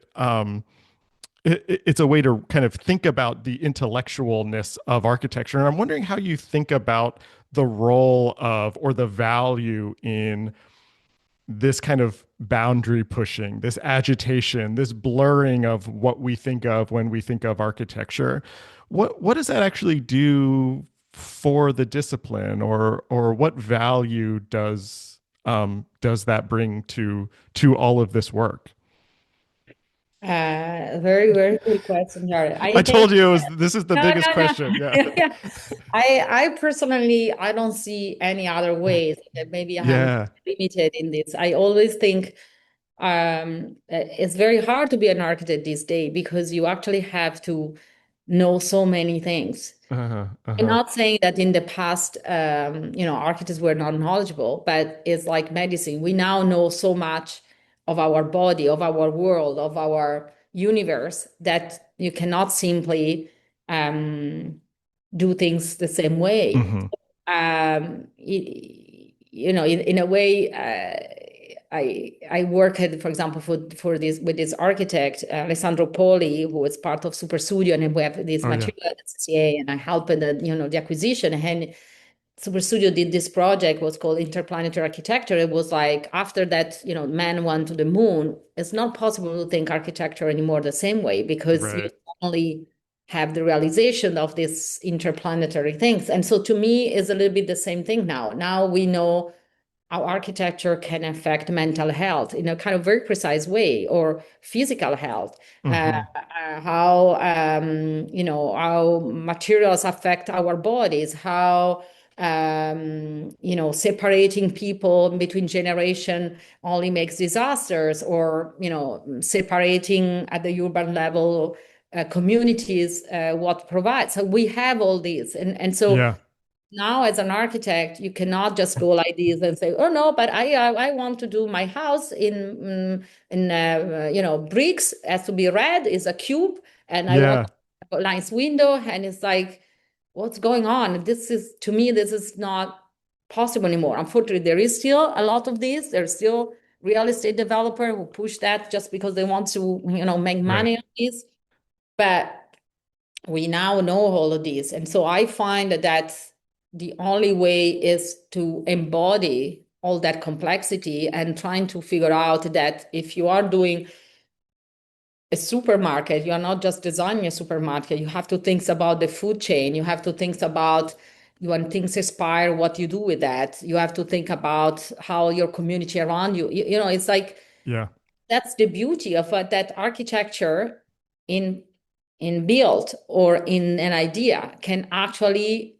a way to kind of think about the intellectualness of architecture. And I'm wondering how you think about the role of or the value in this kind of boundary pushing, this agitation, this blurring of what we think of when we think of architecture. What does that actually do for the discipline, or what value does that bring to all of this work? Very, very good question, Jared. I I think told you this is the no, biggest no, no. question. Yeah. Yeah. I personally, I don't see any other ways. That maybe I'm Yeah. limited in this. I always think it's very hard to be an architect these days because you actually have to know so many things. Uh-huh. I'm Uh-huh. not saying that in the past, architects were not knowledgeable, but it's like medicine. We now know so much of our body, of our world, of our universe that you cannot simply do things the same way. Hmm. In a way, I worked, for example, for this with this architect Alessandro Poli, who was part of Super Studio, and we have this Oh yeah. material at CCA, and I helped in the acquisition. And Super Studio did this project was called Interplanetary Architecture. It was like after that, man went to the moon. It's not possible to think architecture anymore the same way because you Right. only have the realization of these interplanetary things. And so to me, it's a little bit the same thing now. Now we know how architecture can affect mental health in a kind of very precise way, or physical health, Hmm. how materials affect our bodies, how separating people between generation only makes disasters, or separating at the urban level communities what provides. So we have all these, and so Yeah. now as an architect you cannot just go like this and say, oh no, but I want to do my house in bricks, has to be red, is a cube, and I want Yeah. a nice window. And it's like, what's going on? This is, to me, this is not possible anymore. Unfortunately, there is still a lot of this. There's still real estate developer who push that just because they want to make Right. money on this. But we now know all of this. And so I find that that's the only way is to embody all that complexity and trying to figure out that if you are doing a supermarket, you are not just designing a supermarket. You have to think about the food chain. You have to think about when things expire, what you do with that. You have to think about how your community around you, it's like Yeah. that's the beauty of that architecture in built or in an idea can actually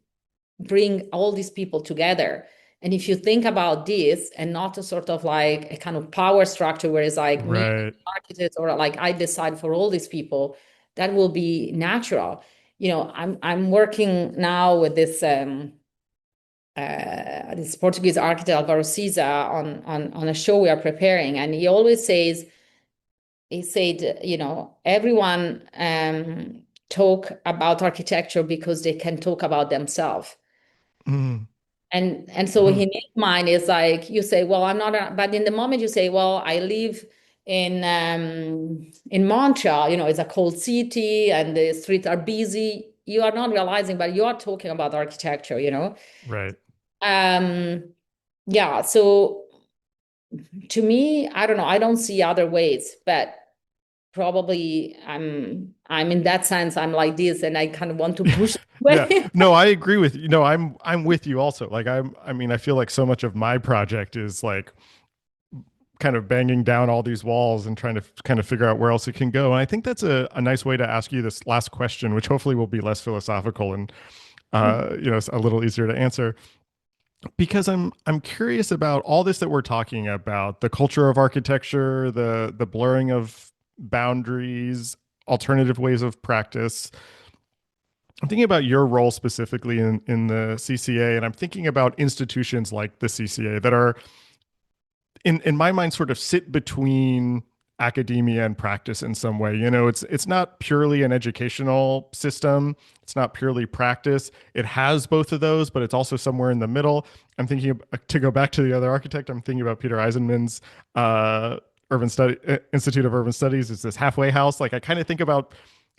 bring all these people together. And if you think about this and not a sort of like a kind of power structure where it's like me, Right. architect, or like I decide for all these people, that will be natural. I'm working now with this Portuguese architect Alvaro Siza on a show we are preparing, and he always says, he said, everyone talk about architecture because they can talk about themselves. Mm. And so Mm. in his mind is like, you say, well, I'm not, but in the moment you say, well, I live in Montreal, it's a cold city and the streets are busy. You are not realizing, but you are talking about architecture. Right. Um, yeah. So to me, I don't know, I don't see other ways, but probably I'm in that sense, I'm like this, and I kind of want to push it Yeah. away. No, I agree with you. No, I'm with you also. Like I mean, I feel like so much of my project is like kind of banging down all these walls and trying to kind of figure out where else it can go. And I think that's a nice way to ask you this last question, which hopefully will be less philosophical and a little easier to answer. Because I'm curious about all this that we're talking about, the culture of architecture, the blurring of boundaries, alternative ways of practice. I'm thinking about your role specifically in the CCA, and I'm thinking about institutions like the CCA that are in my mind sort of sit between academia and practice in some way. You know, it's not purely an educational system, it's not purely practice. It has both of those, but it's also somewhere in the middle. I'm thinking of, to go back to the other architect, I'm thinking about Peter Eisenman's Institute of Urban Studies is this halfway house. Like I kind of think about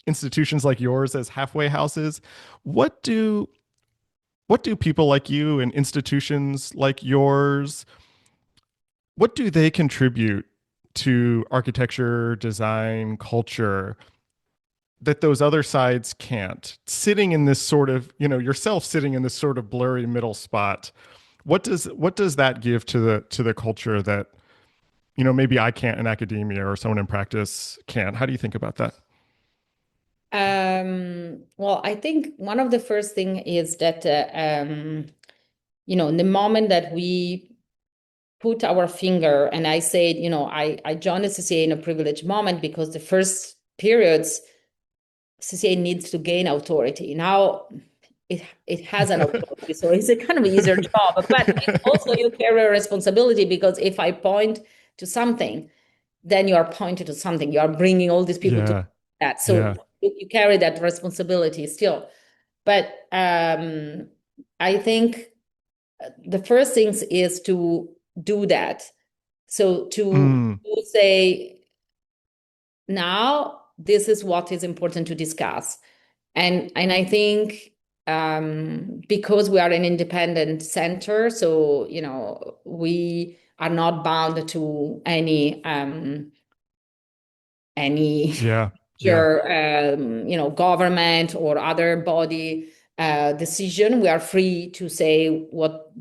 institutions like yours as halfway houses. What do what do people like you and institutions like yours, what do they contribute to architecture, design, culture that those other sides can't? Sitting in this sort of, you know, yourself sitting in this sort of blurry middle spot. What does that give to the culture that, you know, maybe I can't in academia or someone in practice can't? How do you think about that? Well, I think one of the first thing is that, in the moment that we put our finger, and I said, I joined the CCA in a privileged moment because the first periods, CCA needs to gain authority. Now it has an authority, so it's a kind of easier job, but it also you carry a responsibility because if I point to something, then you are pointing to something. You are bringing all these people to Yeah. that. So Yeah. you carry that responsibility still. But I think the first things is to do that. So Mm, to say, now this is what is important to discuss. And I think because we are an independent center, so we are not bound to any yeah. Yeah. your government or other body decision. We are free to say what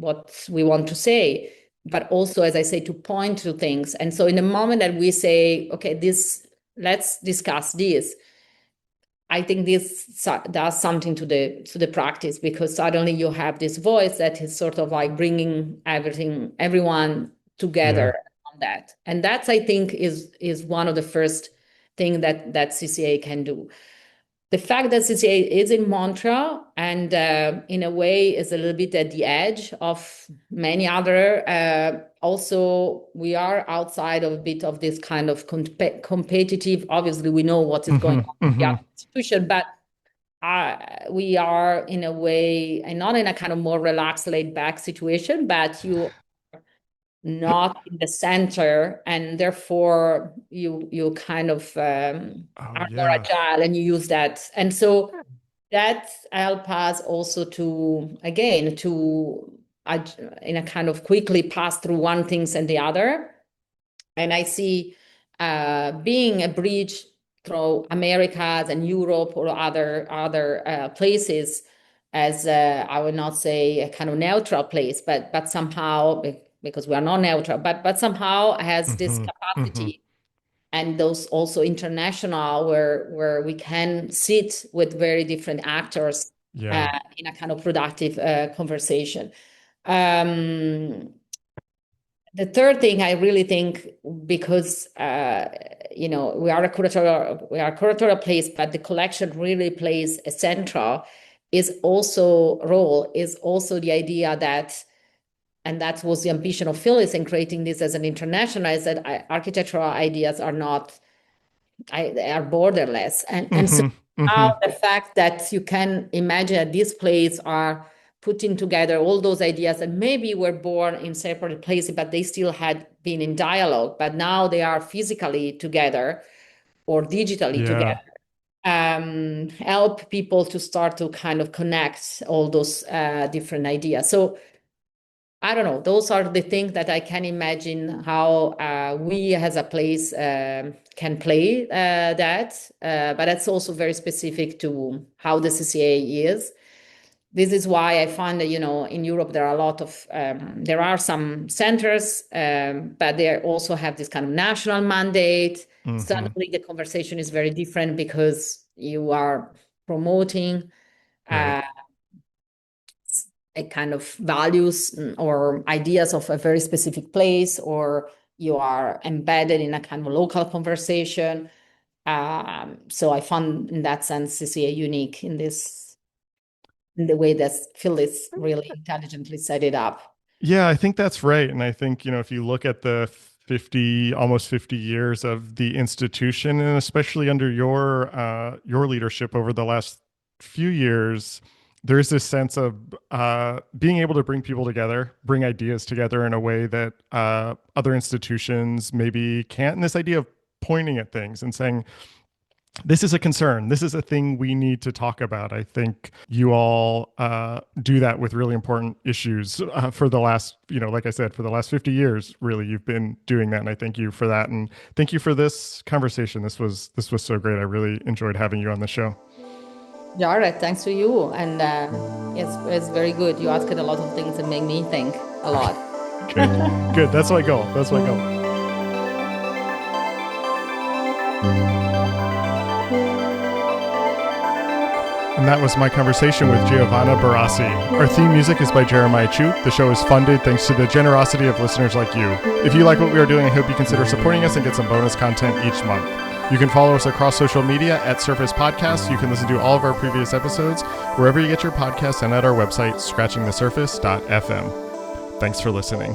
we want to say, but also, as I say, to point to things. And so in the moment that we say, okay, this, let's discuss this, I think this does something to the practice, because suddenly you have this voice that is sort of like bringing everyone Yeah. together on that. And that's, I think, is one of the first thing that CCA can do. The fact that CCA is in Montreal and in a way is a little bit at the edge of many other. Also, we are outside of a bit of this kind of competitive. Obviously, we know what is going Mm-hmm. on in the Mm-hmm. other institution, but we are in a way, and not in a kind of more relaxed, laid back situation, but you not in the center, and therefore you kind of Oh are more yeah. agile and you use that. And so that help us also to, again, to in a kind of quickly pass through one things and the other. And I see being a bridge through Americas and Europe or other places as I would not say a kind of neutral place, but somehow, because we are not neutral, but somehow has this Mm-hmm. Mm-hmm. capacity, and those also international, where we can sit with very different actors Yeah. in a kind of productive conversation. Um, the third thing I really think, because we are a curatorial place, but the collection really plays a central is also role is also the idea that, and that was the ambition of Phyllis in creating this as an international, is that architectural ideas are not, they are borderless. And so Mm-hmm. Mm-hmm. now the fact that you can imagine that these plays are putting together all those ideas that maybe were born in separate places, but they still had been in dialogue, but now they are physically together or digitally together, Yeah. help people to start to kind of connect all those different ideas. So I don't know. Those are the things that I can imagine how we as a place can play that. But that's also very specific to how the CCA is. This is why I find that, in Europe, there are a lot of, there are some centers, but they also have this kind of national mandate. Mm-hmm. Suddenly the conversation is very different because you are promoting Right. a kind of values or ideas of a very specific place, or you are embedded in a kind of local conversation. So I found in that sense CCA unique in the way that Phil is really intelligently set it up. Yeah, I think that's right. And I think, if you look at the almost 50 years of the institution, and especially under your leadership over the last few years, there's this sense of being able to bring people together, bring ideas together in a way that other institutions maybe can't. And this idea of pointing at things and saying, this is a concern. This is a thing we need to talk about. I think you all do that with really important issues for the last, like I said, for the last 50 years, really, you've been doing that. And I thank you for that. And thank you for this conversation. This was so great. I really enjoyed having you on the show. Jared, thanks to you. And it's very good. You asked a lot of things and make me think a lot. Good. That's my goal. And that was my conversation with Giovanna Borasi. Our theme music is by Jeremiah Chu. The show is funded thanks to the generosity of listeners like you. If you like what we are doing, I hope you consider supporting us and get some bonus content each month. You can follow us across social media at Surface Podcasts. You can listen to all of our previous episodes wherever you get your podcasts and at our website, scratchingthesurface.fm. Thanks for listening.